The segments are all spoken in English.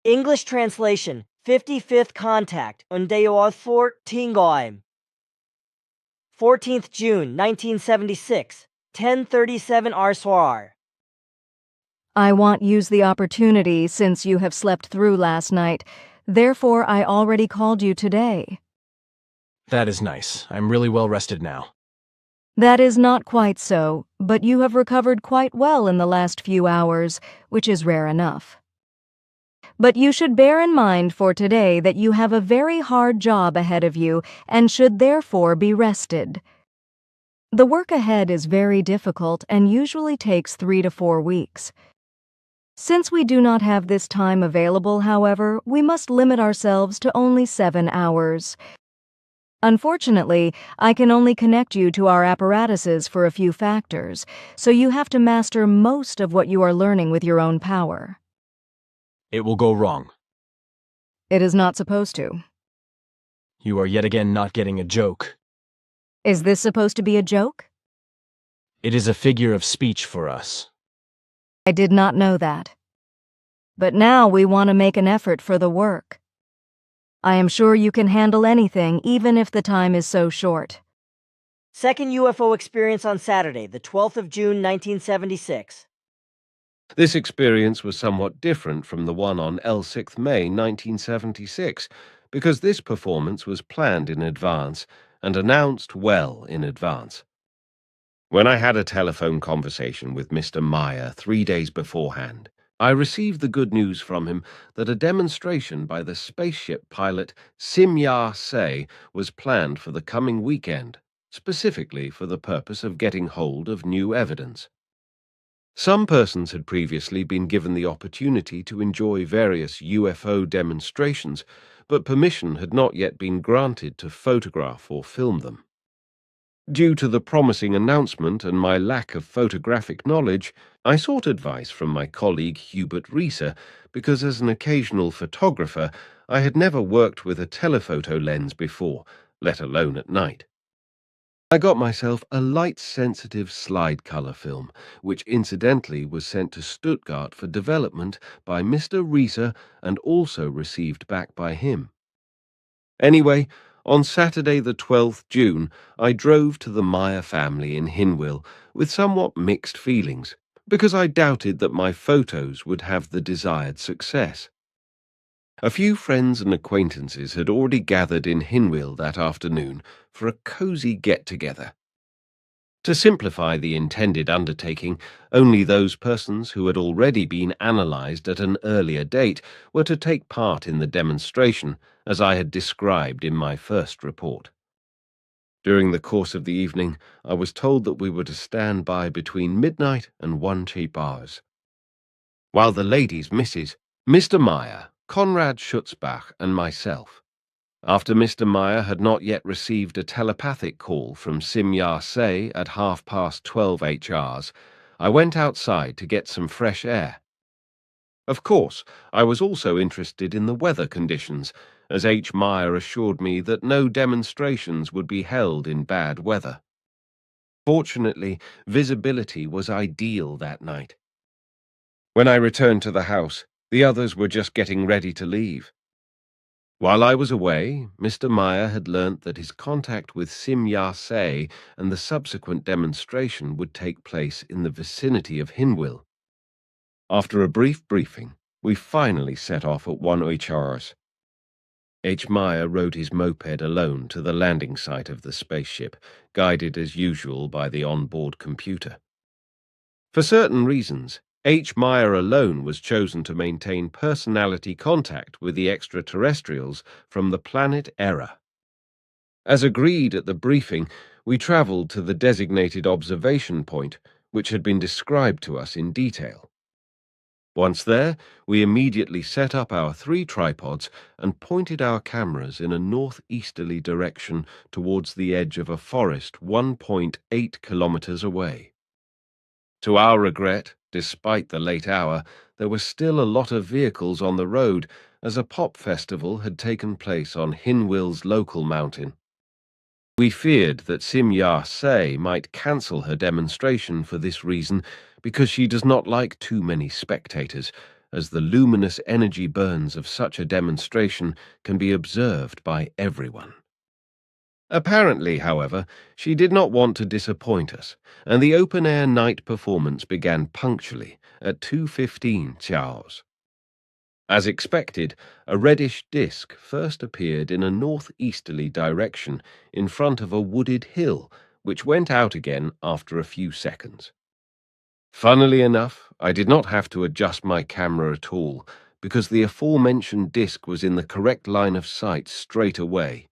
English translation, 55th contact, Undeo 14 Goim. 14th June, 1976, 10:37 Arswar. I want use the opportunity since you have slept through last night. Therefore, I already called you today. That is nice. I'm really well rested now. That is not quite so, but you have recovered quite well in the last few hours, which is rare enough. But you should bear in mind for today that you have a very hard job ahead of you and should therefore be rested. The work ahead is very difficult and usually takes 3 to 4 weeks. Since we do not have this time available, however, we must limit ourselves to only 7 hours. Unfortunately, I can only connect you to our apparatuses for a few factors, so you have to master most of what you are learning with your own power. It will go wrong. It is not supposed to. You are yet again not getting a joke. Is this supposed to be a joke? It is a figure of speech for us. I did not know that. But now we want to make an effort for the work. I am sure you can handle anything, even if the time is so short. Second UFO experience on Saturday, the 12th of June, 1976. This experience was somewhat different from the one on L6th May 1976, because this performance was planned in advance and announced well in advance. When I had a telephone conversation with Mr. Meier 3 days beforehand, I received the good news from him that a demonstration by the spaceship pilot Se was planned for the coming weekend, specifically for the purpose of getting hold of new evidence. Some persons had previously been given the opportunity to enjoy various UFO demonstrations, but permission had not yet been granted to photograph or film them. Due to the promising announcement and my lack of photographic knowledge, I sought advice from my colleague Hubert Reeser, because as an occasional photographer, I had never worked with a telephoto lens before, let alone at night. I got myself a light-sensitive slide color film, which incidentally was sent to Stuttgart for development by Mr. Reeser and also received back by him. Anyway, on Saturday the 12th June, I drove to the Meier family in Hinwil with somewhat mixed feelings, because I doubted that my photos would have the desired success. A few friends and acquaintances had already gathered in Hinwil that afternoon for a cozy get-together. To simplify the intended undertaking, only those persons who had already been analysed at an earlier date were to take part in the demonstration, as I had described in my first report. During the course of the evening, I was told that we were to stand by between midnight and 1 cheap hours. While the ladies, Mr. Meier, Konrad Schutzbach, and myself, after Mr. Meier had not yet received a telepathic call from Se at 12:30 HRs, I went outside to get some fresh air. Of course, I was also interested in the weather conditions, as H. Meier assured me that no demonstrations would be held in bad weather. Fortunately, visibility was ideal that night. When I returned to the house, the others were just getting ready to leave. While I was away, Mr. Meier had learnt that his contact with Se and the subsequent demonstration would take place in the vicinity of Hinwil. After a brief briefing, we finally set off at 1 HRs. H. Meier rode his moped alone to the landing site of the spaceship, guided as usual by the onboard computer. For certain reasons, H. Meier alone was chosen to maintain personality contact with the extraterrestrials from the planet Error. As agreed at the briefing, we travelled to the designated observation point, which had been described to us in detail. Once there, we immediately set up our 3 tripods and pointed our cameras in a northeasterly direction towards the edge of a forest 1.8 kilometers away. To our regret, despite the late hour, there were still a lot of vehicles on the road, as a pop festival had taken place on Hinwil's local mountain. We feared that Se might cancel her demonstration for this reason, because she does not like too many spectators, as the luminous energy burns of such a demonstration can be observed by everyone. Apparently, however, she did not want to disappoint us, and the open-air night performance began punctually at 2:15 Chaos. As expected, a reddish disk first appeared in a northeasterly direction in front of a wooded hill, which went out again after a few seconds. Funnily enough, I did not have to adjust my camera at all, because the aforementioned disk was in the correct line of sight straight away.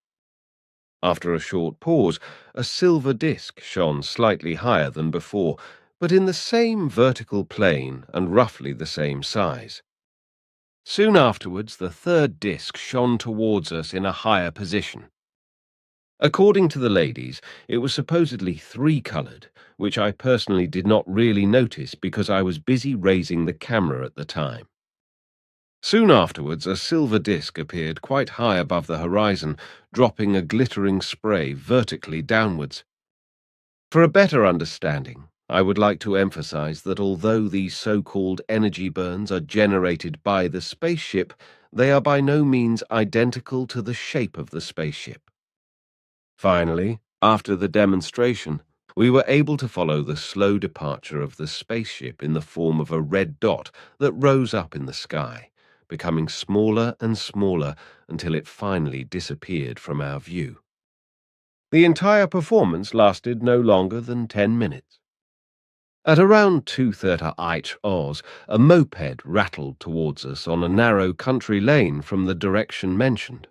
After a short pause, a silver disk shone slightly higher than before, but in the same vertical plane and roughly the same size. Soon afterwards, the third disk shone towards us in a higher position. According to the ladies, it was supposedly three-coloured, which I personally did not really notice because I was busy raising the camera at the time. Soon afterwards, a silver disk appeared quite high above the horizon, dropping a glittering spray vertically downwards. For a better understanding, I would like to emphasize that although these so-called energy burns are generated by the spaceship, they are by no means identical to the shape of the spaceship. Finally, after the demonstration, we were able to follow the slow departure of the spaceship in the form of a red dot that rose up in the sky, becoming smaller and smaller until it finally disappeared from our view. The entire performance lasted no longer than 10 minutes. At around 2:38 Oz, a moped rattled towards us on a narrow country lane from the direction mentioned.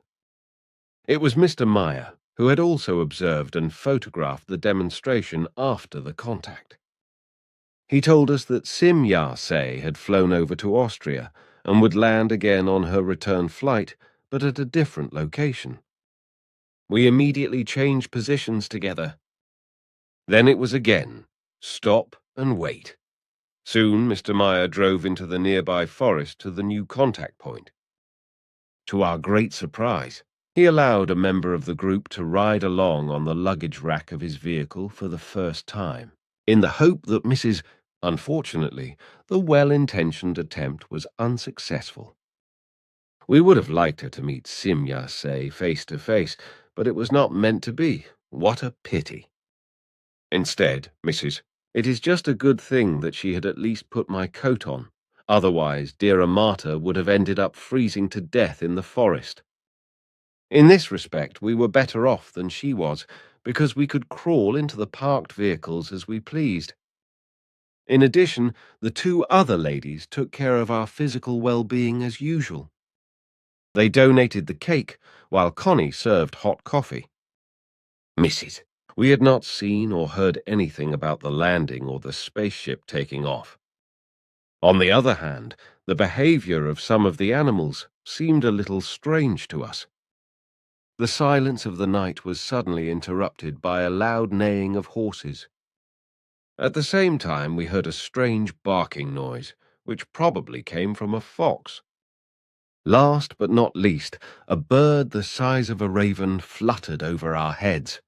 It was Mr. Meier, who had also observed and photographed the demonstration after the contact. He told us that Meier had flown over to Austria and would land again on her return flight, but at a different location. We immediately changed positions together. Then it was again, stop and wait. Soon Mr. Meier drove into the nearby forest to the new contact point. To our great surprise, he allowed a member of the group to ride along on the luggage rack of his vehicle for the first time, in the hope that Unfortunately, the well-intentioned attempt was unsuccessful. We would have liked her to meet Meier face to face, but it was not meant to be. What a pity. Instead, it is just a good thing that she had at least put my coat on. Otherwise, dear Amata would have ended up freezing to death in the forest. In this respect, we were better off than she was, because we could crawl into the parked vehicles as we pleased. In addition, the two other ladies took care of our physical well-being as usual. They donated the cake, while Connie served hot coffee. We had not seen or heard anything about the landing or the spaceship taking off. On the other hand, the behavior of some of the animals seemed a little strange to us. The silence of the night was suddenly interrupted by a loud neighing of horses. At the same time, we heard a strange barking noise, which probably came from a fox. Last but not least, a bird the size of a raven fluttered over our heads.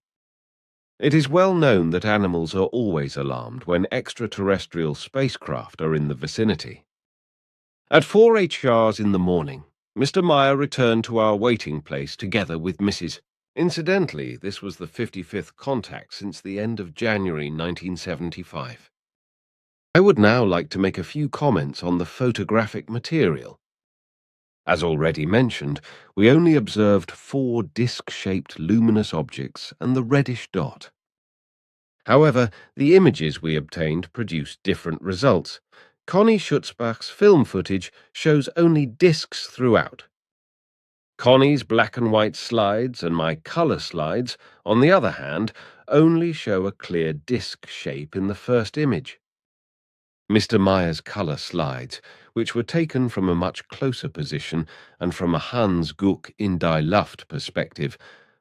It is well known that animals are always alarmed when extraterrestrial spacecraft are in the vicinity. At 4 HRs in the morning, Mr. Meier returned to our waiting place together with Mrs. Incidentally, this was the 55th contact since the end of January 1975. I would now like to make a few comments on the photographic material. As already mentioned, we only observed 4 disc-shaped luminous objects and the reddish dot. However, the images we obtained produced different results. Connie Schutzbach's film footage shows only discs throughout. Connie's black and white slides and my colour slides, on the other hand, only show a clear disc shape in the first image. Mr. Meier's colour slides, which were taken from a much closer position and from a Hans Guck in die Luft perspective,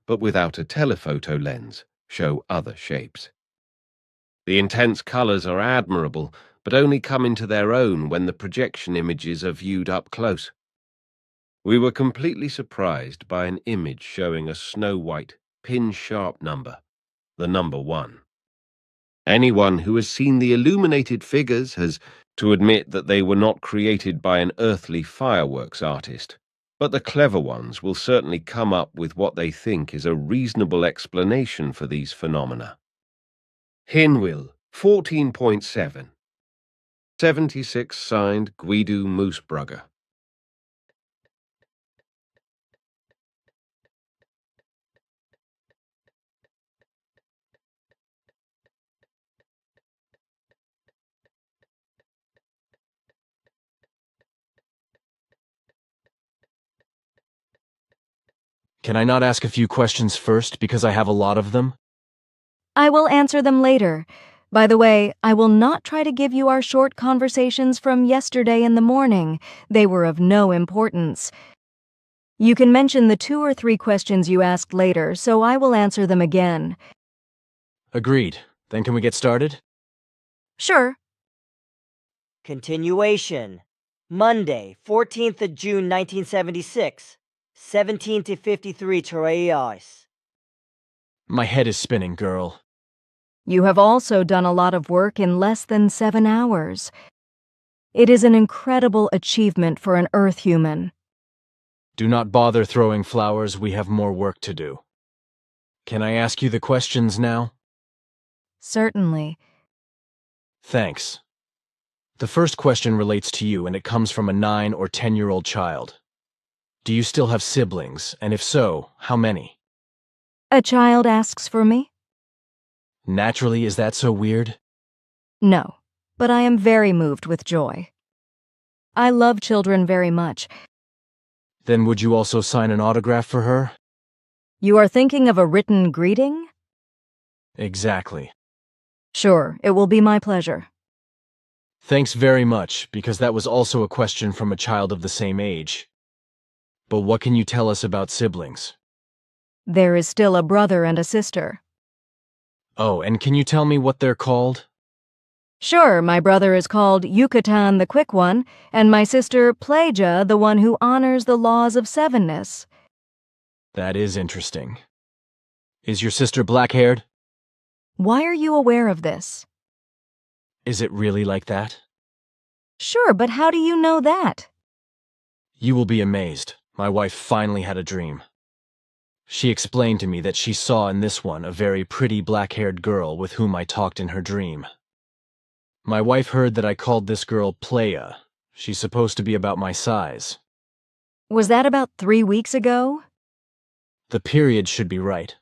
but without a telephoto lens, show other shapes. The intense colours are admirable, but only come into their own when the projection images are viewed up close. We were completely surprised by an image showing a snow-white, pin-sharp number, the number 1. Anyone who has seen the illuminated figures has to admit that they were not created by an earthly fireworks artist, but the clever ones will certainly come up with what they think is a reasonable explanation for these phenomena. Hinwil, 14.7. 76 signed Guido Moosbrugger. Can I not ask a few questions first because I have a lot of them? I will answer them later. By the way, I will not try to give you our short conversations from yesterday in the morning. They were of no importance. You can mention the 2 or 3 questions you asked later, so I will answer them again. Agreed. Then can we get started? Sure. Continuation. Monday, 14th of June, 1976. 17 to 53 Torreillas. My head is spinning, girl. You have also done a lot of work in less than 7 hours. It is an incredible achievement for an Earth human. Do not bother throwing flowers, we have more work to do. Can I ask you the questions now? Certainly. Thanks. The first question relates to you, and it comes from a 9 or 10-year-old child. Do you still have siblings, and if so, how many? A child asks for me? Naturally, is that so weird? No, but I am very moved with joy. I love children very much. Then would you also sign an autograph for her? You are thinking of a written greeting? Exactly. Sure, it will be my pleasure. Thanks very much, because that was also a question from a child of the same age. But what can you tell us about siblings? There is still a brother and a sister. Oh, and can you tell me what they're called? Sure, my brother is called Yucatan the Quick One, and my sister Plaja the one who honors the laws of sevenness. That is interesting. Is your sister black-haired? Why are you aware of this? Is it really like that? Sure, but how do you know that? You will be amazed. My wife finally had a dream. She explained to me that she saw in this one a very pretty black-haired girl with whom I talked in her dream. My wife heard that I called this girl Playa. She's supposed to be about my size. Was that about 3 weeks ago? The period should be right.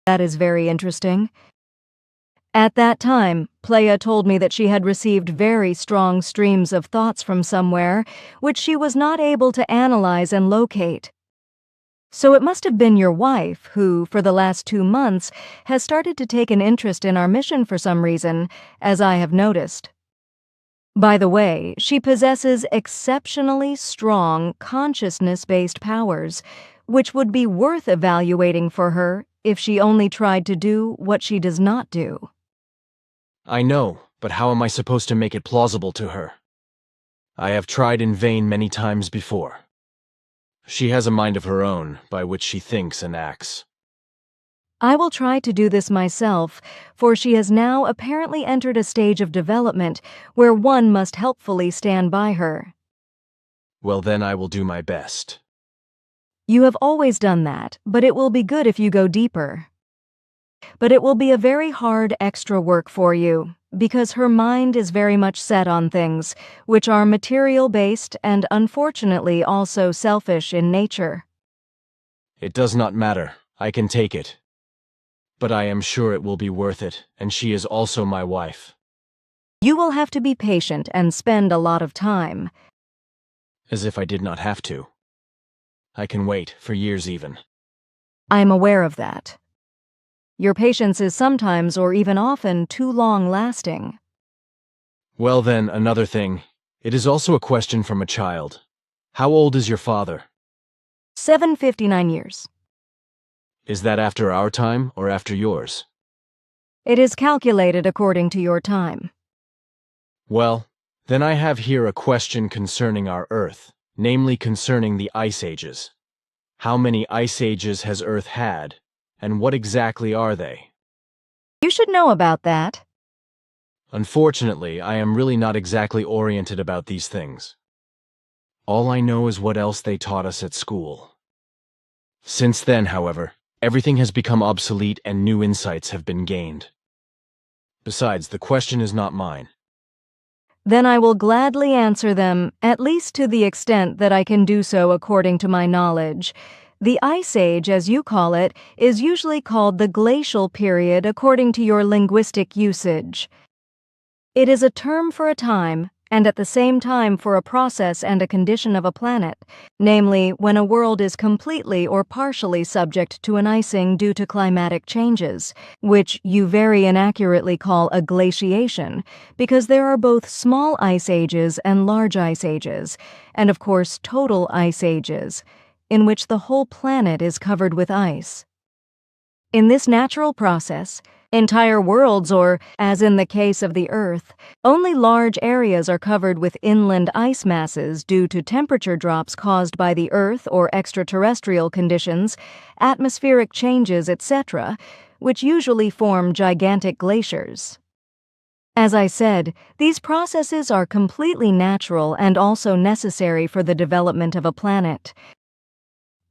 That is very interesting. At that time, Playa told me that she had received very strong streams of thoughts from somewhere, which she was not able to analyze and locate. So it must have been your wife who, for the last 2 months, has started to take an interest in our mission for some reason, as I have noticed. By the way, she possesses exceptionally strong consciousness-based powers, which would be worth evaluating for her if she only tried to do what she does not do. I know, but how am I supposed to make it plausible to her? I have tried in vain many times before. She has a mind of her own, by which she thinks and acts. I will try to do this myself, for she has now apparently entered a stage of development where one must helpfully stand by her. Well, then I will do my best. You have always done that, but it will be good if you go deeper. But it will be a very hard extra work for you, because her mind is very much set on things, which are material-based and unfortunately also selfish in nature. It does not matter. I can take it. But I am sure it will be worth it, and she is also my wife. You will have to be patient and spend a lot of time. As if I did not have to. I can wait, for years even. I'm aware of that. Your patience is sometimes or even often too long-lasting. Well then, another thing. It is also a question from a child. How old is your father? 759 years. Is that after our time or after yours? It is calculated according to your time. Well, then I have here a question concerning our Earth, namely concerning the Ice Ages. How many Ice Ages has Earth had, and what exactly are they? You should know about that. Unfortunately, I am really not exactly oriented about these things. All I know is what else they taught us at school. Since then, however, everything has become obsolete and new insights have been gained. Besides, the question is not mine. Then I will gladly answer them, at least to the extent that I can do so according to my knowledge. The Ice Age, as you call it, is usually called the glacial period according to your linguistic usage. It is a term for a time, and at the same time for a process and a condition of a planet, namely when a world is completely or partially subject to an icing due to climatic changes, which you very inaccurately call a glaciation, because there are both small ice ages and large ice ages, and of course total ice ages, in which the whole planet is covered with ice. In this natural process, entire worlds, or, as in the case of the Earth, only large areas are covered with inland ice masses due to temperature drops caused by the Earth or extraterrestrial conditions, atmospheric changes, etc., which usually form gigantic glaciers. As I said, these processes are completely natural and also necessary for the development of a planet.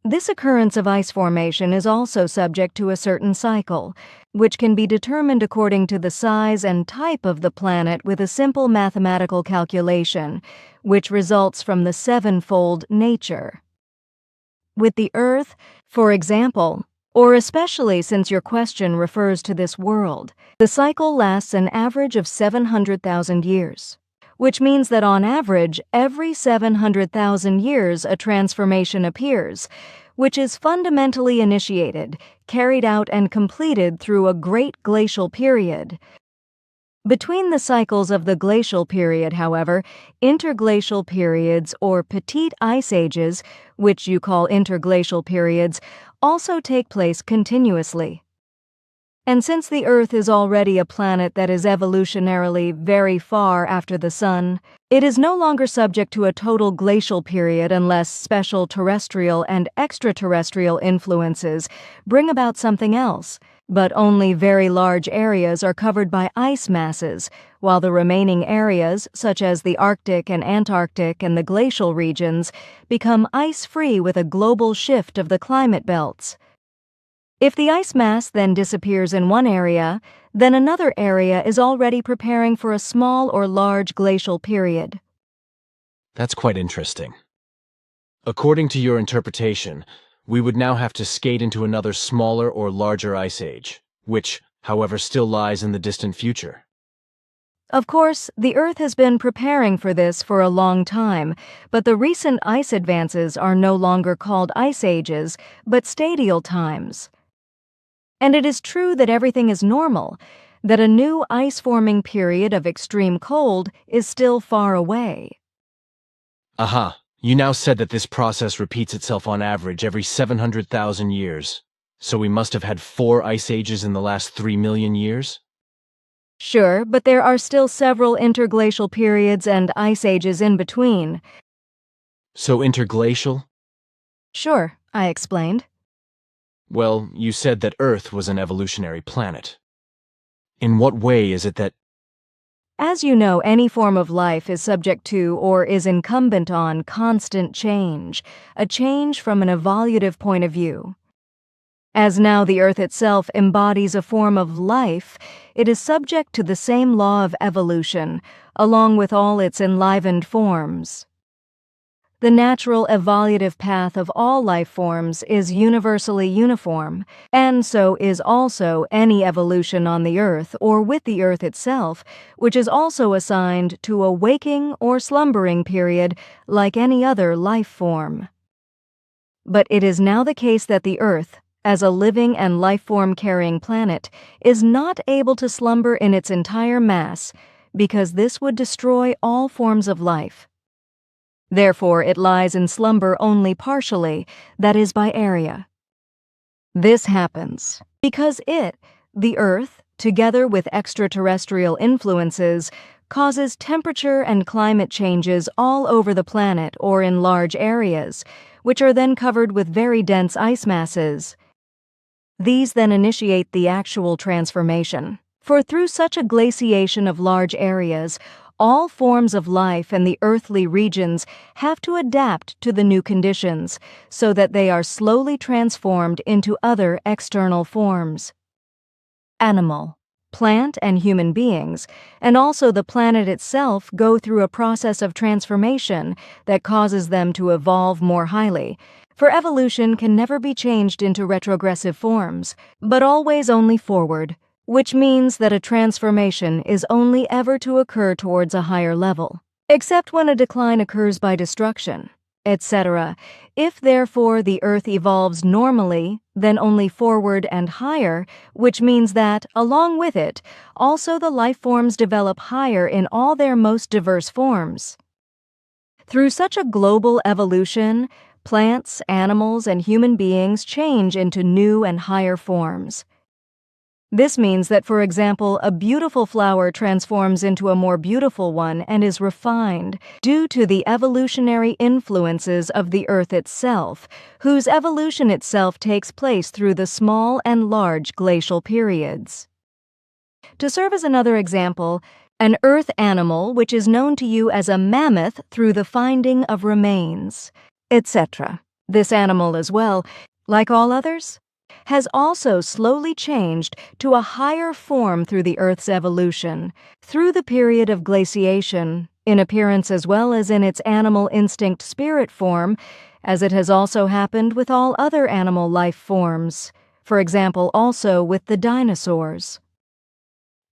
This occurrence of ice formation is also subject to a certain cycle, which can be determined according to the size and type of the planet with a simple mathematical calculation, which results from the sevenfold nature. With the Earth, for example, or especially since your question refers to this world, the cycle lasts an average of 700,000 years. Which means that on average, every 700,000 years a transformation appears, which is fundamentally initiated, carried out and completed through a great glacial period. Between the cycles of the glacial period, however, interglacial periods or petite ice ages, which you call interglacial periods, also take place continuously. And since the Earth is already a planet that is evolutionarily very far after the Sun, it is no longer subject to a total glacial period unless special terrestrial and extraterrestrial influences bring about something else, but only very large areas are covered by ice masses, while the remaining areas, such as the Arctic and Antarctic and the glacial regions, become ice-free with a global shift of the climate belts. If the ice mass then disappears in one area, then another area is already preparing for a small or large glacial period. That's quite interesting. According to your interpretation, we would now have to skate into another smaller or larger ice age, which, however, still lies in the distant future. Of course, the Earth has been preparing for this for a long time, but the recent ice advances are no longer called ice ages, but stadial times. And it is true that everything is normal, that a new ice-forming period of extreme cold is still far away. Aha, you now said that this process repeats itself on average every 700,000 years. So we must have had 4 ice ages in the last 3 million years? Sure, but there are still several interglacial periods and ice ages in between. So interglacial? Sure, I explained. Well, you said that Earth was an evolutionary planet. In what way is it that... As you know, any form of life is subject to or is incumbent on constant change, a change from an evolutive point of view. As now the Earth itself embodies a form of life, it is subject to the same law of evolution, along with all its enlivened forms. The natural evolutive path of all life forms is universally uniform, and so is also any evolution on the Earth or with the Earth itself, which is also assigned to a waking or slumbering period like any other life form. But it is now the case that the Earth, as a living and life-form-carrying planet, is not able to slumber in its entire mass, because this would destroy all forms of life. Therefore, it lies in slumber only partially, that is by area. This happens because it, the Earth, together with extraterrestrial influences, causes temperature and climate changes all over the planet or in large areas, which are then covered with very dense ice masses. These then initiate the actual transformation. For through such a glaciation of large areas, all forms of life in the earthly regions have to adapt to the new conditions so that they are slowly transformed into other external forms. Animal, plant, and human beings, and also the planet itself go through a process of transformation that causes them to evolve more highly, for evolution can never be changed into retrogressive forms, but always only forward, which means that a transformation is only ever to occur towards a higher level, except when a decline occurs by destruction, etc. If therefore the Earth evolves normally, then only forward and higher, which means that, along with it, also the life forms develop higher in all their most diverse forms. Through such a global evolution, plants, animals, and human beings change into new and higher forms. This means that, for example, a beautiful flower transforms into a more beautiful one and is refined due to the evolutionary influences of the Earth itself, whose evolution itself takes place through the small and large glacial periods. To serve as another example, an Earth animal which is known to you as a mammoth through the finding of remains, etc. This animal as well, like all others, has also slowly changed to a higher form through the Earth's evolution, through the period of glaciation, in appearance as well as in its animal instinct spirit form, as it has also happened with all other animal life forms, for example also with the dinosaurs.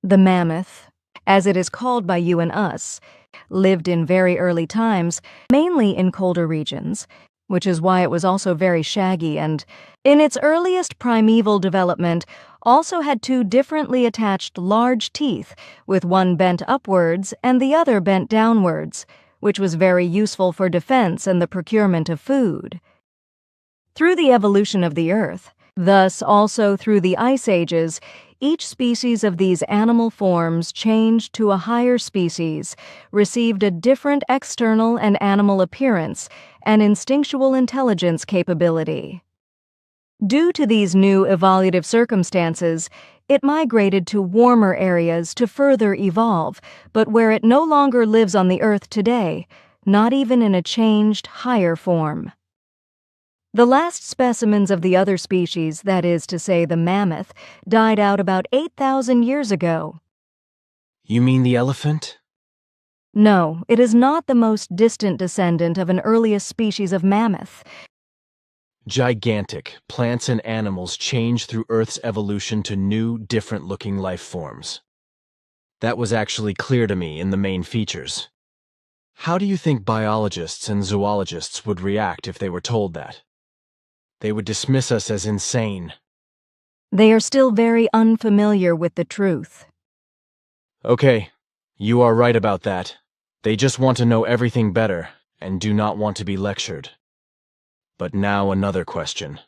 The mammoth, as it is called by you and us, lived in very early times, mainly in colder regions, which is why it was also very shaggy and, in its earliest primeval development, also had two differently attached large teeth, with one bent upwards and the other bent downwards, which was very useful for defense and the procurement of food. Through the evolution of the Earth, thus also through the ice ages, each species of these animal forms changed to a higher species, received a different external and animal appearance, and instinctual intelligence capability. Due to these new evolutive circumstances, it migrated to warmer areas to further evolve, but where it no longer lives on the Earth today, not even in a changed, higher form. The last specimens of the other species, that is to say the mammoth, died out about 8,000 years ago. You mean the elephant? No, it is not the most distant descendant of an earliest species of mammoth. Gigantic plants and animals change through Earth's evolution to new, different-looking life forms. That was actually clear to me in the main features. How do you think biologists and zoologists would react if they were told that? They would dismiss us as insane. They are still very unfamiliar with the truth. Okay, you are right about that. They just want to know everything better and do not want to be lectured. But now another question.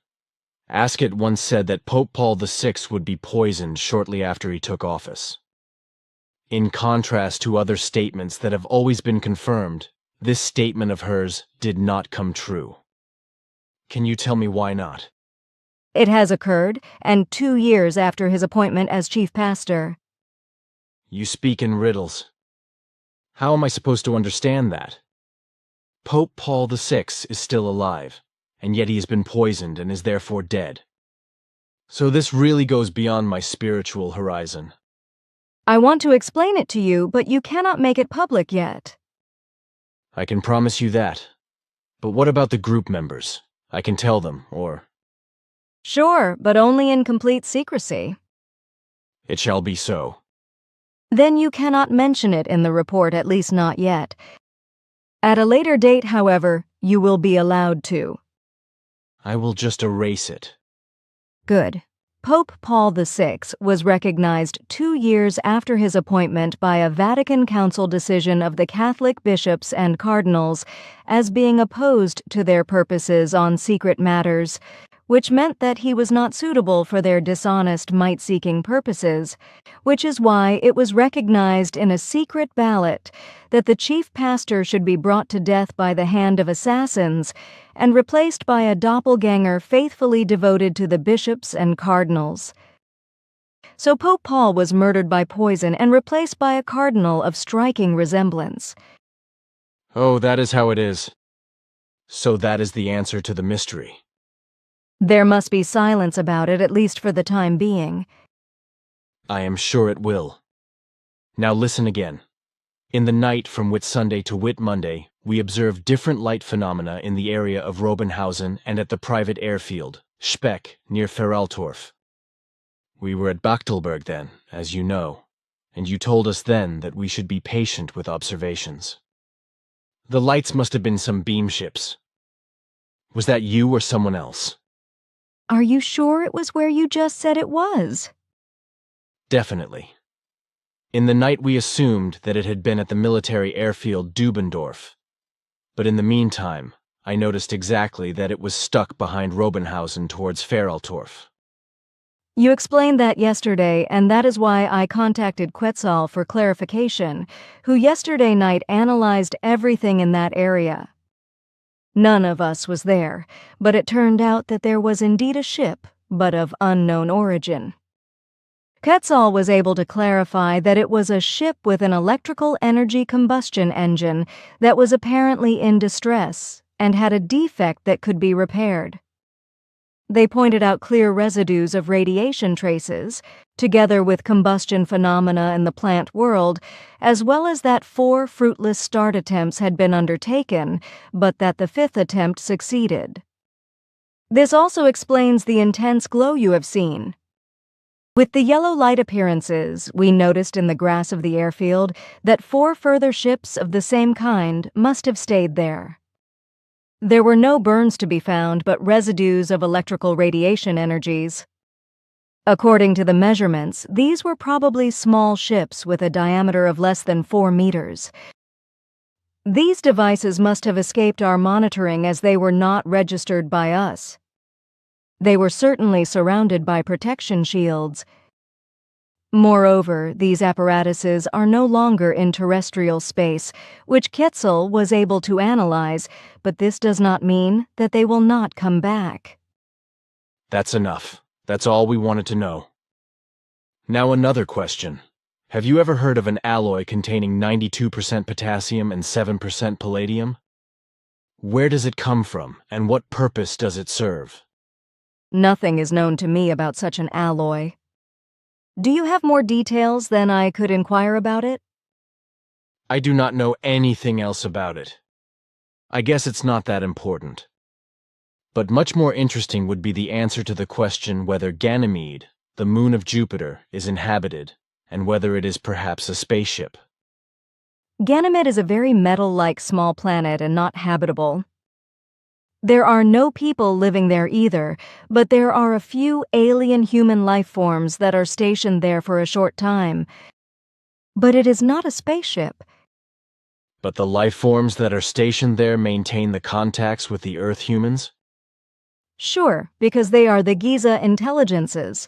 Ascot once said that Pope Paul VI would be poisoned shortly after he took office. In contrast to other statements that have always been confirmed, this statement of hers did not come true. Can you tell me why not? It has occurred, and 2 years after his appointment as chief pastor. You speak in riddles. How am I supposed to understand that? Pope Paul VI is still alive, and yet he has been poisoned and is therefore dead. So this really goes beyond my spiritual horizon. I want to explain it to you, but you cannot make it public yet. I can promise you that. But what about the group members? I can tell them, or... Sure, but only in complete secrecy. It shall be so. Then you cannot mention it in the report, at least not yet. At a later date, however, you will be allowed to. I will just erase it. Good. Pope Paul VI was recognized 2 years after his appointment by a Vatican Council decision of the Catholic bishops and cardinals as being opposed to their purposes on secret matters, which meant that he was not suitable for their dishonest might-seeking purposes, which is why it was recognized in a secret ballot that the chief pastor should be brought to death by the hand of assassins and replaced by a doppelganger faithfully devoted to the bishops and cardinals. So Pope Paul was murdered by poison and replaced by a cardinal of striking resemblance. Oh, that is how it is. So that is the answer to the mystery. There must be silence about it, at least for the time being. I am sure it will. Now listen again. In the night from Whit Sunday to Whit Monday, we observed different light phenomena in the area of Robenhausen and at the private airfield, Speck, near Feraltorf. We were at Bachtelberg then, as you know, and you told us then that we should be patient with observations. The lights must have been some beam ships. Was that you or someone else? Are you sure it was where you just said it was? Definitely. In the night we assumed that it had been at the military airfield Dubendorf. But in the meantime, I noticed exactly that it was stuck behind Robenhausen towards Feraltorf. You explained that yesterday, and that is why I contacted Quetzal for clarification, who yesterday night analyzed everything in that area. None of us was there, but it turned out that there was indeed a ship, but of unknown origin. Quetzal was able to clarify that it was a ship with an electrical energy combustion engine that was apparently in distress and had a defect that could be repaired. They pointed out clear residues of radiation traces, together with combustion phenomena in the plant world, as well as that 4 fruitless start attempts had been undertaken, but that the 5th attempt succeeded. This also explains the intense glow you have seen. With the yellow light appearances, we noticed in the grass of the airfield that 4 further ships of the same kind must have stayed there. There were no burns to be found, but residues of electrical radiation energies. According to the measurements, these were probably small ships with a diameter of less than 4 meters. These devices must have escaped our monitoring as they were not registered by us. They were certainly surrounded by protection shields. Moreover, these apparatuses are no longer in terrestrial space, which Quetzal was able to analyze, but this does not mean that they will not come back. That's enough. That's all we wanted to know. Now another question. Have you ever heard of an alloy containing 92% potassium and 7% palladium? Where does it come from, and what purpose does it serve? Nothing is known to me about such an alloy. Do you have more details than I could inquire about it? I do not know anything else about it. I guess it's not that important. But much more interesting would be the answer to the question whether Ganymede, the moon of Jupiter, is inhabited, and whether it is perhaps a spaceship. Ganymede is a very metal-like small planet and not habitable. There are no people living there either, but there are a few alien human life forms that are stationed there for a short time. But it is not a spaceship. But the life forms that are stationed there maintain the contacts with the Earth humans? Sure, because they are the Giza intelligences.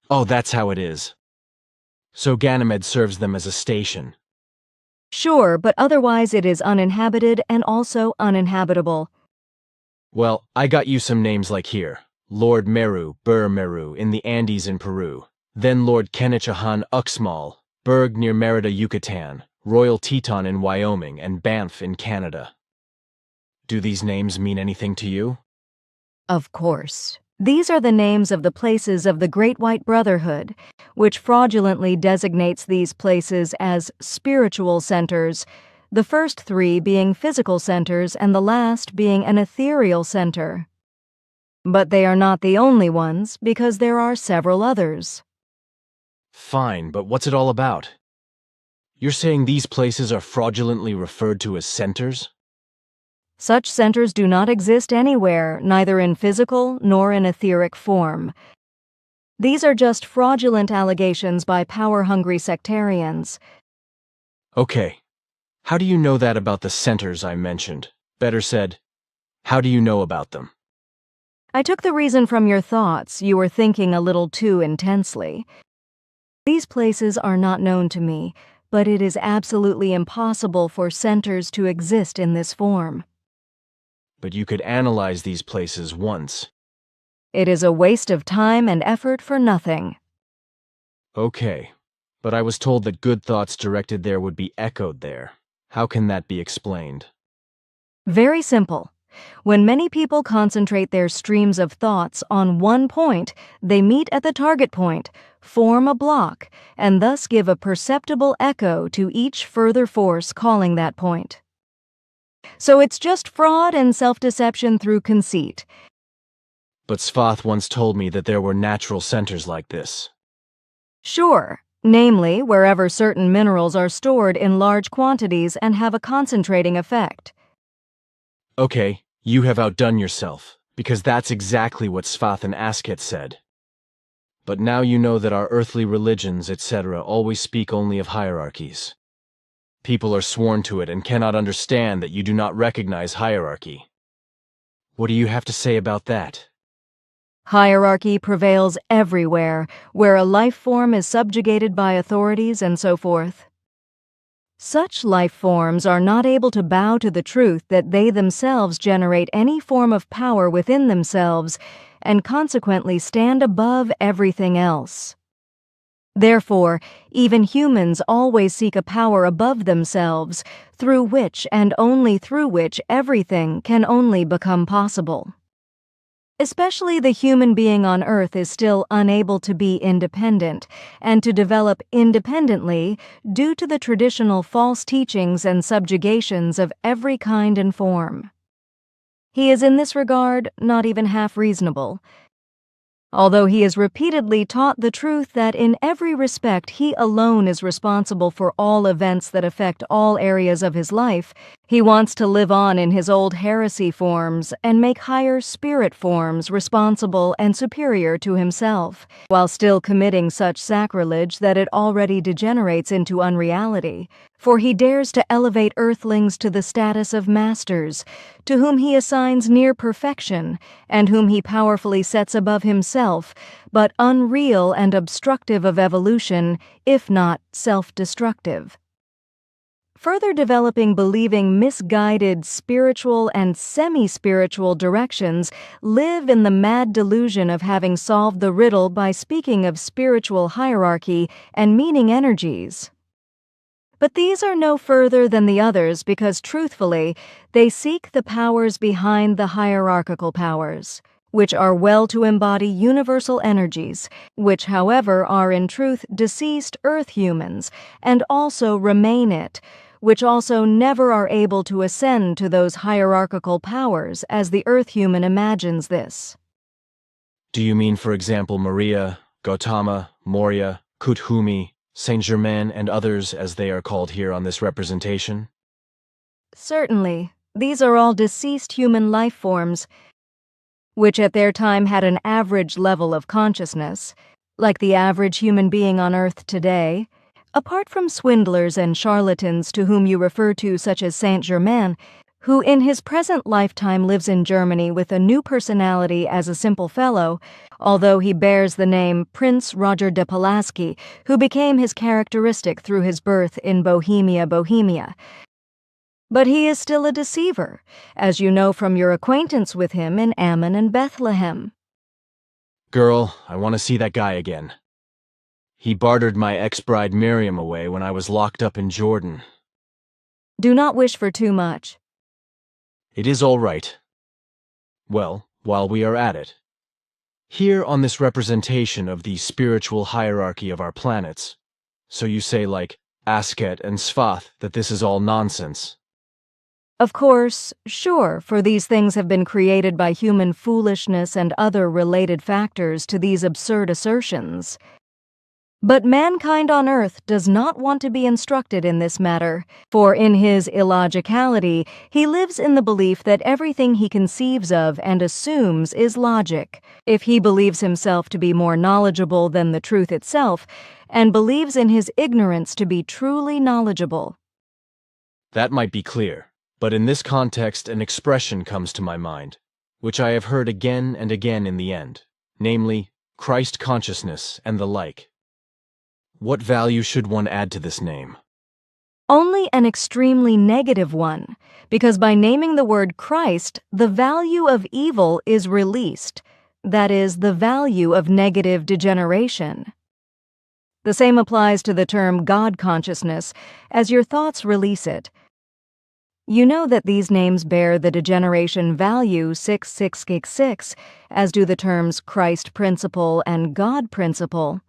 Oh, that's how it is. So Ganymede serves them as a station. Sure, but otherwise it is uninhabited and also uninhabitable. Well, I got you some names like here. Lord Meru, Bur Meru, in the Andes in Peru. Then Lord Kenichihan Uxmal, Berg near Merida, Yucatan. Royal Teton in Wyoming, and Banff in Canada. Do these names mean anything to you? Of course. These are the names of the places of the Great White Brotherhood, which fraudulently designates these places as spiritual centers, the first 3 being physical centers and the last being an ethereal center. But they are not the only ones, because there are several others. Fine, but what's it all about? You're saying these places are fraudulently referred to as centers? Such centers do not exist anywhere, neither in physical nor in etheric form. These are just fraudulent allegations by power-hungry sectarians. Okay. How do you know that about the centers I mentioned? Better said, how do you know about them? I took the reason from your thoughts. You were thinking a little too intensely. These places are not known to me, but it is absolutely impossible for centers to exist in this form. But you could analyze these places once. It is a waste of time and effort for nothing. Okay, but I was told that good thoughts directed there would be echoed there. How can that be explained? Very simple. When many people concentrate their streams of thoughts on one point, they meet at the target point, form a block, and thus give a perceptible echo to each further force calling that point. So it's just fraud and self-deception through conceit. But Svath once told me that there were natural centers like this. Sure, namely wherever certain minerals are stored in large quantities and have a concentrating effect. Okay, you have outdone yourself, because that's exactly what Svath and Asket said. But now you know that our earthly religions, etc., always speak only of hierarchies. People are sworn to it and cannot understand that you do not recognize hierarchy. What do you have to say about that? Hierarchy prevails everywhere, where a life form is subjugated by authorities and so forth. Such life forms are not able to bow to the truth that they themselves generate any form of power within themselves and consequently stand above everything else. Therefore, even humans always seek a power above themselves, through which and only through which everything can only become possible. Especially the human being on Earth is still unable to be independent and to develop independently due to the traditional false teachings and subjugations of every kind and form. He is in this regard not even half reasonable, although he is repeatedly taught the truth that in every respect he alone is responsible for all events that affect all areas of his life. He wants to live on in his old heresy forms and make higher spirit forms responsible and superior to himself, while still committing such sacrilege that it already degenerates into unreality. For he dares to elevate earthlings to the status of masters, to whom he assigns near perfection, and whom he powerfully sets above himself, but unreal and obstructive of evolution, if not self-destructive. Further developing believing misguided spiritual and semi-spiritual directions live in the mad delusion of having solved the riddle by speaking of spiritual hierarchy and meaning energies. But these are no further than the others because, truthfully, they seek the powers behind the hierarchical powers, which are well to embody universal energies, which, however, are in truth deceased earth humans, and also remain it, which also never are able to ascend to those hierarchical powers as the earth human imagines this. Do you mean, for example, Maria, Gautama, Maurya, Kuthumi, Saint Germain, and others as they are called here on this representation? Certainly, these are all deceased human life forms, which at their time had an average level of consciousness, like the average human being on Earth today. Apart from swindlers and charlatans to whom you refer to, such as Saint Germain, who in his present lifetime lives in Germany with a new personality as a simple fellow, although he bears the name Prince Roger de Pulaski, who became his characteristic through his birth in Bohemia, Bohemia. But he is still a deceiver, as you know from your acquaintance with him in Ammon and Bethlehem. Girl, I want to see that guy again. He bartered my ex-bride Miriam away when I was locked up in Jordan. Do not wish for too much. It is all right. Well, while we are at it, here on this representation of the spiritual hierarchy of our planets, so you say like Asket and Svath that this is all nonsense. Of course, sure, for these things have been created by human foolishness and other related factors to these absurd assertions. But mankind on Earth does not want to be instructed in this matter, for in his illogicality, he lives in the belief that everything he conceives of and assumes is logic. If he believes himself to be more knowledgeable than the truth itself, and believes in his ignorance to be truly knowledgeable. That might be clear, but in this context an expression comes to my mind, which I have heard again and again in the end, namely, Christ consciousness and the like. What value should one add to this name? Only an extremely negative one, because by naming the word Christ, the value of evil is released, that is, the value of negative degeneration. The same applies to the term God consciousness, as your thoughts release it. You know that these names bear the degeneration value 6666, as do the terms Christ principle and God principle.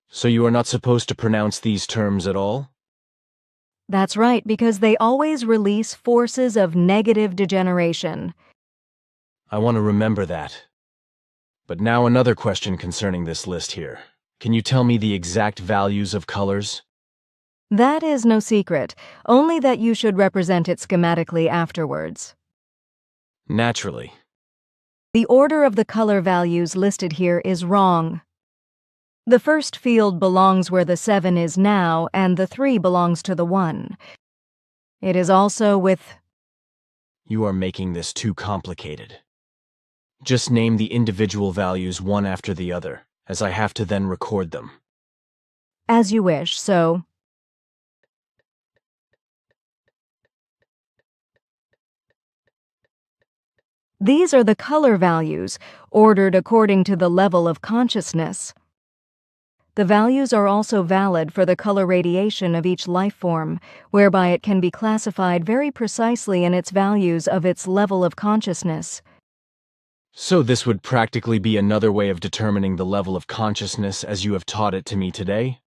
So you are not supposed to pronounce these terms at all? That's right, because they always release forces of negative degeneration. I want to remember that. But now another question concerning this list here. Can you tell me the exact values of colors? That is no secret, only that you should represent it schematically afterwards. Naturally. The order of the color values listed here is wrong. The first field belongs where the 7 is now, and the 3 belongs to the 1. It is also with... You are making this too complicated. Just name the individual values one after the other, as I have to then record them. As you wish, so... These are the color values, ordered according to the level of consciousness. The values are also valid for the color radiation of each life form, whereby it can be classified very precisely in its values of its level of consciousness. So this would practically be another way of determining the level of consciousness as you have taught it to me today?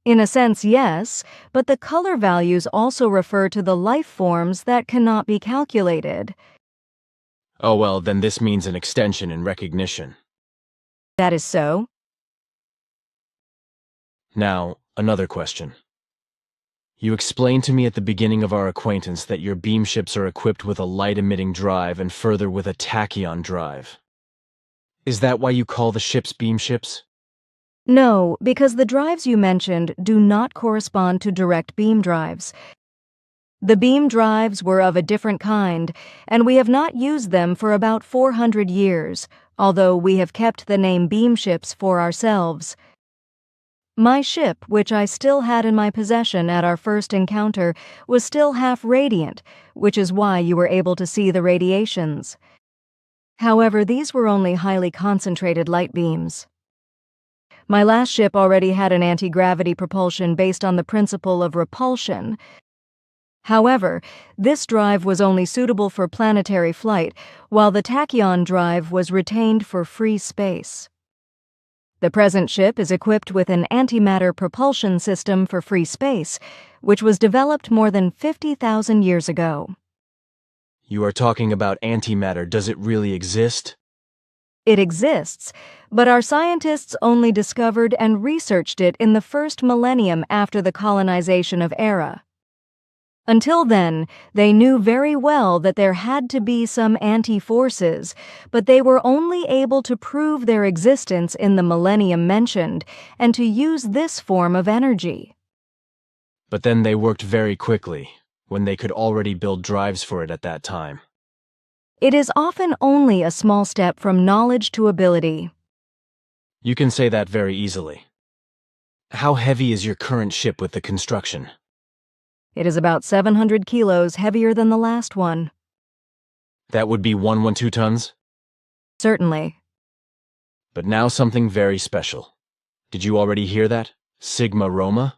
In a sense, yes, but the color values also refer to the life forms that cannot be calculated. Oh well, then this means an extension in recognition. That is so. Now, another question. You explained to me at the beginning of our acquaintance that your beam ships are equipped with a light-emitting drive and further with a tachyon drive. Is that why you call the ships beam ships? No, because the drives you mentioned do not correspond to direct beam drives. The beam drives were of a different kind, and we have not used them for about 400 years, although we have kept the name beam ships for ourselves. My ship, which I still had in my possession at our first encounter, was still half radiant, which is why you were able to see the radiations. However, these were only highly concentrated light beams. My last ship already had an anti-gravity propulsion based on the principle of repulsion. However, this drive was only suitable for planetary flight, while the tachyon drive was retained for free space. The present ship is equipped with an antimatter propulsion system for free space, which was developed more than 50,000 years ago. You are talking about antimatter. Does it really exist? It exists, but our scientists only discovered and researched it in the first millennium after the colonization of Era. Until then, they knew very well that there had to be some anti-forces, but they were only able to prove their existence in the millennium mentioned and to use this form of energy. But then they worked very quickly, when they could already build drives for it at that time. It is often only a small step from knowledge to ability. You can say that very easily. How heavy is your current ship with the construction? It is about 700 kilos heavier than the last one. That would be 112 tons? Certainly. But now something very special. Did you already hear that? Sigma Roma?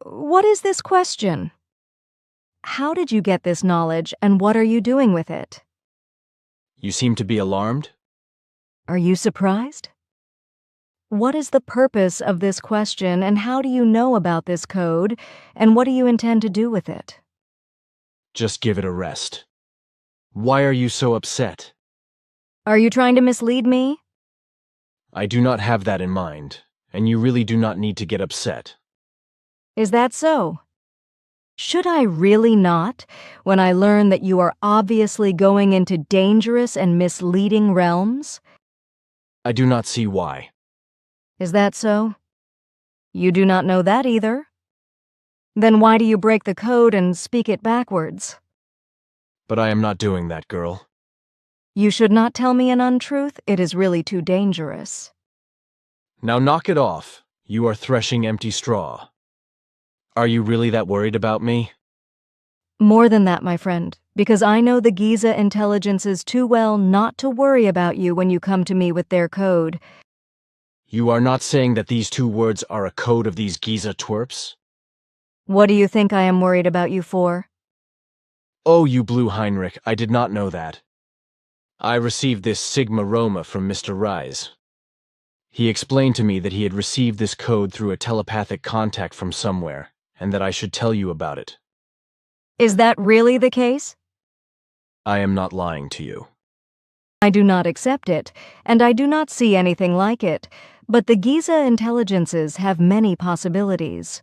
What is this question? How did you get this knowledge, and what are you doing with it? You seem to be alarmed? Are you surprised? What is the purpose of this question, and how do you know about this code, and what do you intend to do with it? Just give it a rest. Why are you so upset? Are you trying to mislead me? I do not have that in mind, and you really do not need to get upset. Is that so? Should I really not, when I learn that you are obviously going into dangerous and misleading realms? I do not see why. Is that so? You do not know that either. Then why do you break the code and speak it backwards? But I am not doing that, girl. You should not tell me an untruth. It is really too dangerous. Now knock it off. You are threshing empty straw. Are you really that worried about me? More than that, my friend, because I know the Giza intelligences too well not to worry about you when you come to me with their code. You are not saying that these two words are a code of these Giza twerps? What do you think I am worried about you for? Oh, you blew Heinrich, I did not know that. I received this Sigma Roma from Mr. Rise. He explained to me that he had received this code through a telepathic contact from somewhere, and that I should tell you about it. Is that really the case? I am not lying to you. I do not accept it, and I do not see anything like it, but the Giza intelligences have many possibilities.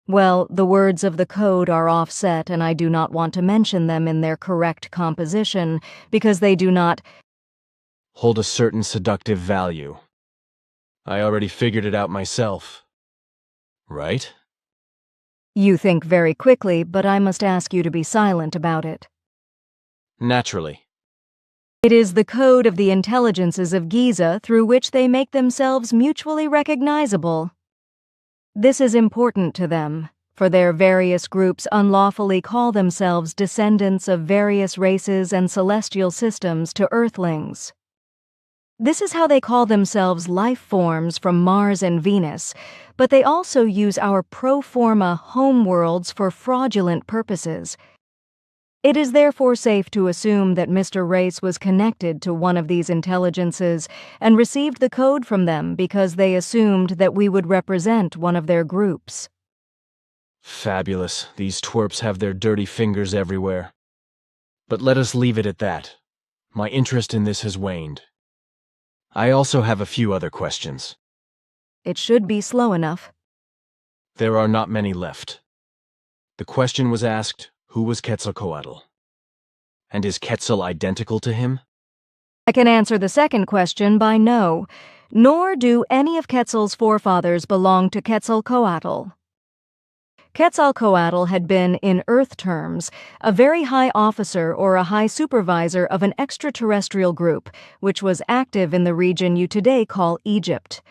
Well, the words of the code are offset, and I do not want to mention them in their correct composition, because they do not Hold a certain seductive value. I already figured it out myself. Right? You think very quickly, but I must ask you to be silent about it. Naturally. It is the code of the intelligences of Giza through which they make themselves mutually recognizable. This is important to them, for their various groups unlawfully call themselves descendants of various races and celestial systems to Earthlings. This is how they call themselves life forms from Mars and Venus, but they also use our pro forma homeworlds for fraudulent purposes. It is therefore safe to assume that Mr. Race was connected to one of these intelligences and received the code from them because they assumed that we would represent one of their groups. Fabulous. These twerps have their dirty fingers everywhere. But let us leave it at that. My interest in this has waned. I also have a few other questions. It should be slow enough. There are not many left. The question was asked, who was Quetzalcoatl? And is Quetzal identical to him? I can answer the second question by no, nor do any of Quetzal's forefathers belong to Quetzalcoatl. Quetzalcoatl had been, in Earth terms, a very high officer or a high supervisor of an extraterrestrial group, which was active in the region you today call Egypt.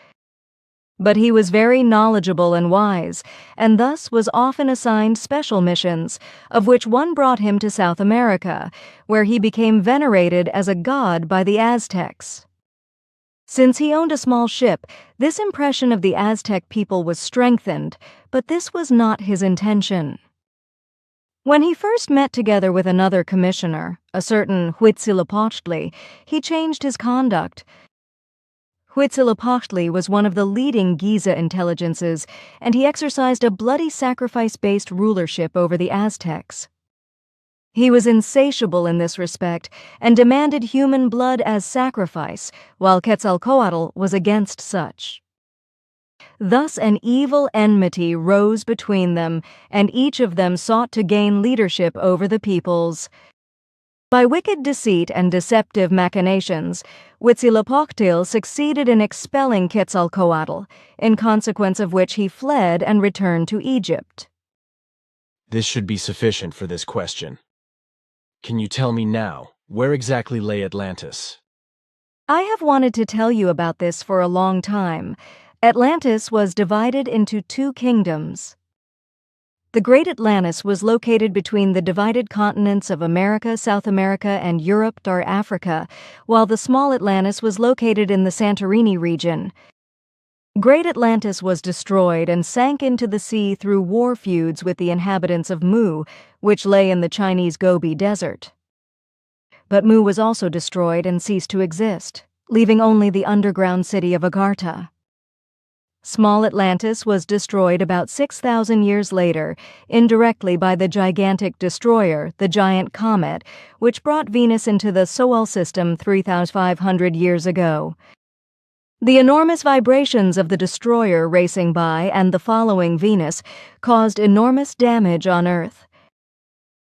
But he was very knowledgeable and wise, and thus was often assigned special missions, of which one brought him to South America, where he became venerated as a god by the Aztecs. Since he owned a small ship, this impression of the Aztec people was strengthened, but this was not his intention. When he first met together with another commissioner, a certain Huitzilopochtli, he changed his conduct. Huitzilopochtli was one of the leading Giza intelligences, and he exercised a bloody sacrifice-based rulership over the Aztecs. He was insatiable in this respect and demanded human blood as sacrifice, while Quetzalcoatl was against such. Thus an evil enmity rose between them, and each of them sought to gain leadership over the peoples. By wicked deceit and deceptive machinations, Huitzilopochtli succeeded in expelling Quetzalcoatl, in consequence of which he fled and returned to Egypt. This should be sufficient for this question. Can you tell me now, where exactly lay Atlantis? I have wanted to tell you about this for a long time. Atlantis was divided into two kingdoms. The Great Atlantis was located between the divided continents of America, South America, and Europe or Africa, while the Small Atlantis was located in the Santorini region. Great Atlantis was destroyed and sank into the sea through war feuds with the inhabitants of Mu, which lay in the Chinese Gobi Desert. But Mu was also destroyed and ceased to exist, leaving only the underground city of Agartha. Small Atlantis was destroyed about 6,000 years later, indirectly by the gigantic destroyer, the giant comet, which brought Venus into the Solar System 3,500 years ago. The enormous vibrations of the destroyer racing by and the following Venus caused enormous damage on Earth.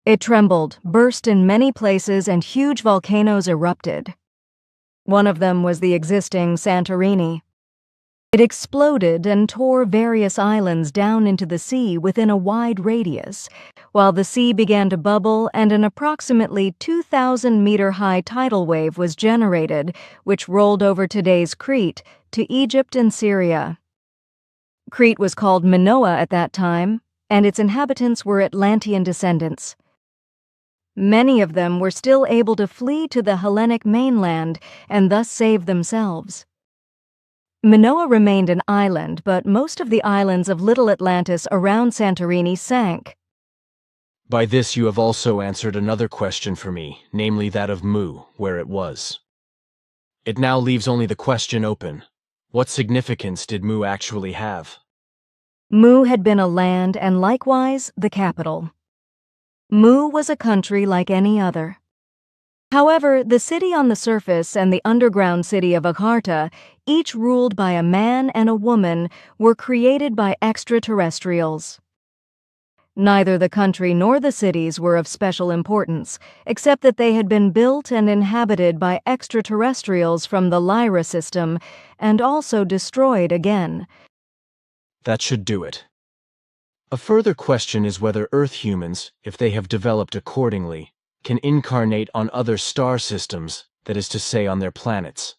It trembled, burst in many places, and huge volcanoes erupted. One of them was the existing Santorini. It exploded and tore various islands down into the sea within a wide radius, while the sea began to bubble and an approximately 2,000-meter-high tidal wave was generated, which rolled over today's Crete to Egypt and Syria. Crete was called Minoa at that time, and its inhabitants were Atlantean descendants. Many of them were still able to flee to the Hellenic mainland and thus save themselves. Minoa remained an island, but most of the islands of Little Atlantis around Santorini sank. By this you have also answered another question for me, namely that of Mu, where it was. It now leaves only the question open. What significance did Mu actually have? Mu had been a land and likewise the capital. Mu was a country like any other. However, the city on the surface and the underground city of Akarta, each ruled by a man and a woman, were created by extraterrestrials. Neither the country nor the cities were of special importance, except that they had been built and inhabited by extraterrestrials from the Lyra system, and also destroyed again. That should do it. A further question is whether Earth humans, if they have developed accordingly, can incarnate on other star systems, that is to say on their planets.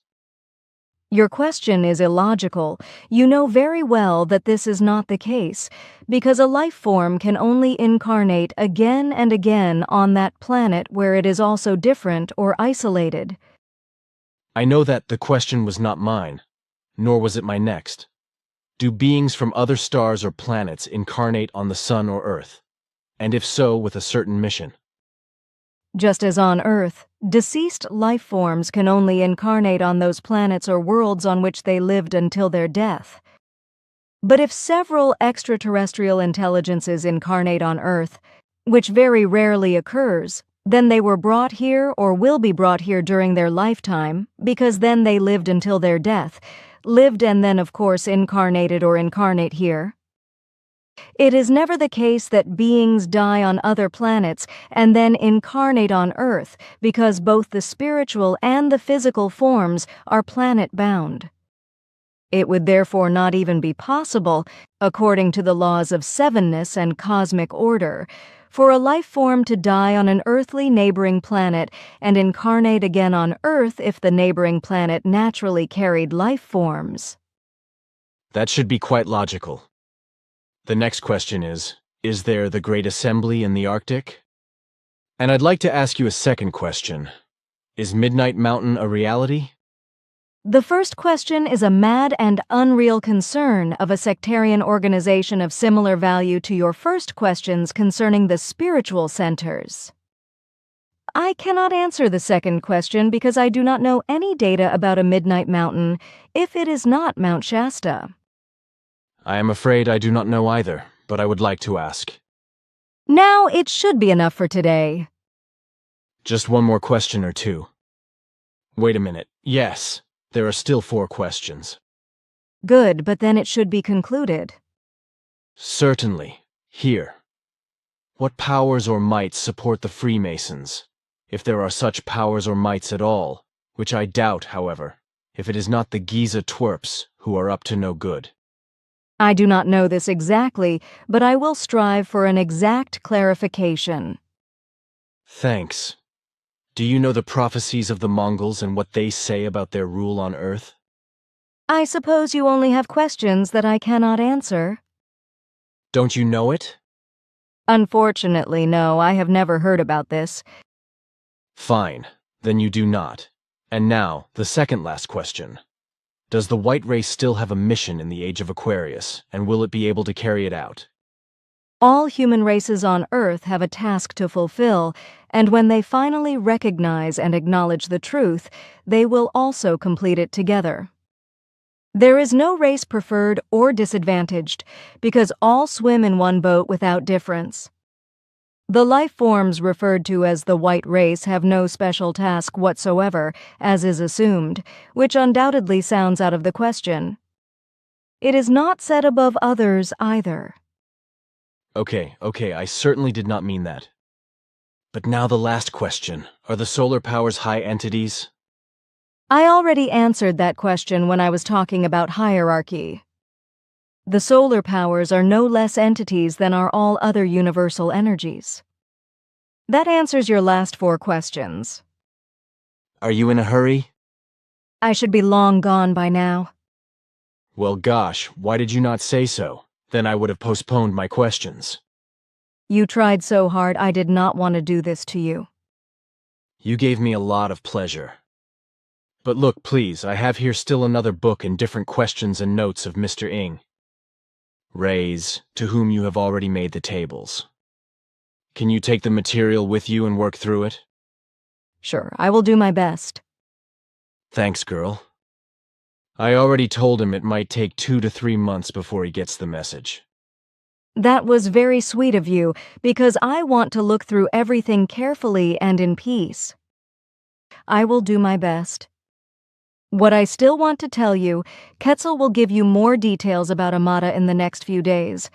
Your question is illogical. You know very well that this is not the case, because a life form can only incarnate again and again on that planet where it is also different or isolated. I know that the question was not mine, nor was it my next. Do beings from other stars or planets incarnate on the Sun or Earth? And if so, with a certain mission? Just as on Earth, deceased life forms can only incarnate on those planets or worlds on which they lived until their death. But if several extraterrestrial intelligences incarnate on Earth, which very rarely occurs, then they were brought here or will be brought here during their lifetime, because then they lived until their death, lived and then of course incarnated or incarnate here. It is never the case that beings die on other planets and then incarnate on Earth, because both the spiritual and the physical forms are planet-bound. It would therefore not even be possible, according to the laws of sevenness and cosmic order, for a life form to die on an earthly neighboring planet and incarnate again on Earth if the neighboring planet naturally carried life forms. That should be quite logical. The next question is there the Great Assembly in the Arctic? And I'd like to ask you a second question. Is Midnight Mountain a reality? The first question is a mad and unreal concern of a sectarian organization of similar value to your first questions concerning the spiritual centers. I cannot answer the second question because I do not know any data about a Midnight Mountain if it is not Mount Shasta. I am afraid I do not know either, but I would like to ask. Now it should be enough for today. Just one more question or two. Wait a minute. Yes, there are still 4 questions. Good, but then it should be concluded. Certainly. Here. What powers or mights support the Freemasons, if there are such powers or mights at all, which I doubt, however, if it is not the Giza twerps who are up to no good? I do not know this exactly, but I will strive for an exact clarification. Thanks. Do you know the prophecies of the Mongols and what they say about their rule on Earth? I suppose you only have questions that I cannot answer. Don't you know it? Unfortunately, no, I have never heard about this. Fine, then you do not. And now, the second last question. Does the white race still have a mission in the Age of Aquarius, and will it be able to carry it out? All human races on Earth have a task to fulfill, and when they finally recognize and acknowledge the truth, they will also complete it together. There is no race preferred or disadvantaged, because all swim in one boat without difference. The life forms referred to as the white race have no special task whatsoever, as is assumed, which undoubtedly sounds out of the question. It is not set above others either. Okay, I certainly did not mean that. But now the last question. Are the solar powers high entities? I already answered that question when I was talking about hierarchy. The solar powers are no less entities than are all other universal energies. That answers your last 4 questions. Are you in a hurry? I should be long gone by now. Well, gosh, why did you not say so? Then I would have postponed my questions. You tried so hard, I did not want to do this to you. You gave me a lot of pleasure. But look, please, I have here still another book and different questions and notes of Mr. Ing. Ray's, to whom you have already made the tables. Can you take the material with you and work through it? Sure, I will do my best. Thanks, girl. I already told him it might take 2 to 3 months before he gets the message. That was very sweet of you, because I want to look through everything carefully and in peace. I will do my best. What I still want to tell you, Quetzal will give you more details about Amata in the next few days.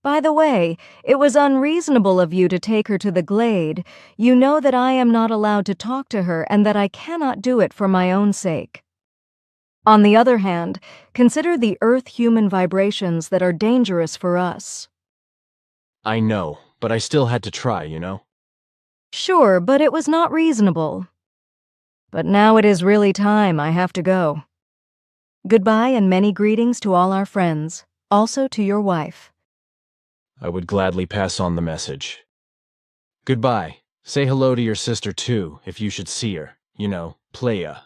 By the way, it was unreasonable of you to take her to the glade. You know that I am not allowed to talk to her and that I cannot do it for my own sake. On the other hand, consider the Earth-human vibrations that are dangerous for us. I know, but I still had to try, you know? Sure, but it was not reasonable. But now it is really time. I have to go. Goodbye and many greetings to all our friends, also to your wife. I would gladly pass on the message. Goodbye. Say hello to your sister, too, if you should see her. You know, Playa.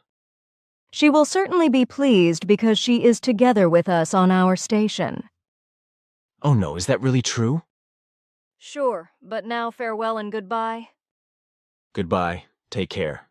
She will certainly be pleased because she is together with us on our station. Oh no, is that really true? Sure, but now farewell and goodbye. Goodbye. Take care.